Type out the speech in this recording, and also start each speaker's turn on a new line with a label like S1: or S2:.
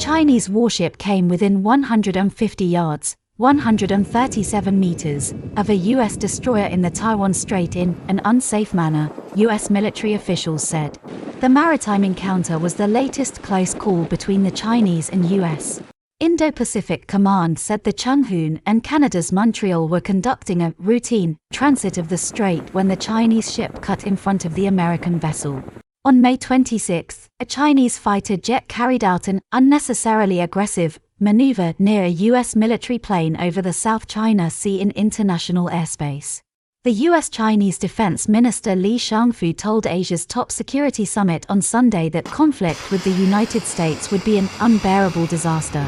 S1: Chinese warship came within 150 yards, 137 meters, of a U.S. destroyer in the Taiwan Strait in an unsafe manner, U.S. military officials said. The maritime encounter was the latest close call between the Chinese and U.S. Indo-Pacific Command said the Chung-Hoon and Canada's Montreal were conducting a routine transit of the strait when the Chinese ship cut in front of the American vessel. On May 26, a Chinese fighter jet carried out an unnecessarily aggressive maneuver near a U.S. military plane over the South China Sea in international airspace. The U.S.-Chinese Defense Minister Li Shangfu told Asia's top security summit on Sunday that conflict with the United States would be an unbearable disaster.